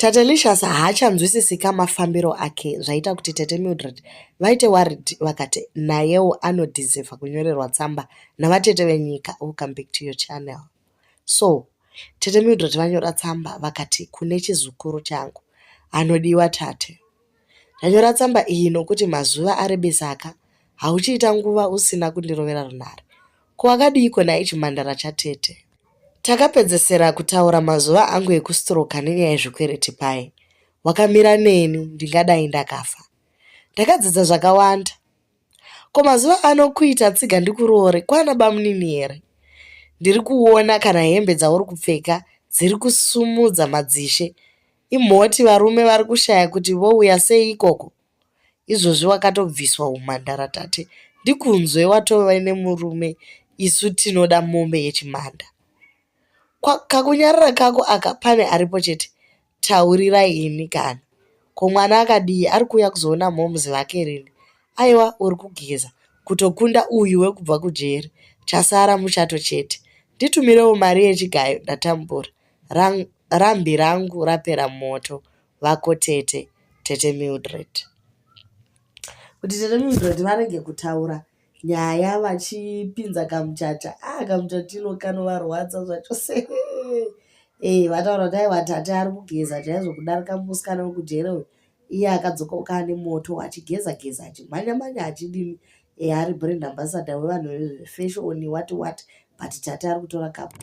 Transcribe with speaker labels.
Speaker 1: Tatelicious haachanzwisisika mafambiro ake zvaita kuti Tete Mildred vaite worried vakati nayewo anodhiserva kunyorerwa tsamba navatete venyika. Welcome back to your channel. So Tete Mildred vanyora tsamba vakati kune chizukuru changu anodiwa tate. Ndanyora tsamba iyi nokuti mazuva ari besaka hauchiita nguva usina kundirovera runhare. Ko akadiko naye chimhandara chatete. Takapedzesera kutaura mazuva angu ekustroka nenyaya yezvikwereti pai. Wakamira neni ndingadai ndakafa. Ndakadzidza zvakawanda. Ko mazuva ano kuita tsiga ndikuroore kwana bamunini here. Ndiri kuona kana hembe dzauri kupfeka dziri kusumudza madzishe. Imhoti varume vari kushaya kuti vouya sei ikoko. Izvozvi wakatobviswa umhandara tate. Ndikunzwe watova nemurume, isu tinoda mombe yechimhanda. Kakunyarara kako aka pane aripo chete. Taurirai ini kana. Ko mwana akadii ari kuuya kuzoona mhomuzi vake rini? Aiwa uri kugeza kutokunda uyu wekubva kujeri. Chasara muchato chete. Nditumirewo mari yechigayo ndatambura. Rambi rangu rapera moto. Vako Tete Mildred. Kuti Tete Mildred varege kutaura nyaya vachipinza kamuchacha. Kamuchatino kanovarwadza zvachose. Vataura kuti aiwa tate ari kugeza chaizvokudarika musikana wekujere uyu. Iye akadzoka ukane moto achigeza achimhanya achidini. Ari brand ambassador wevanhu vefashion what but tate ari kutora kapu.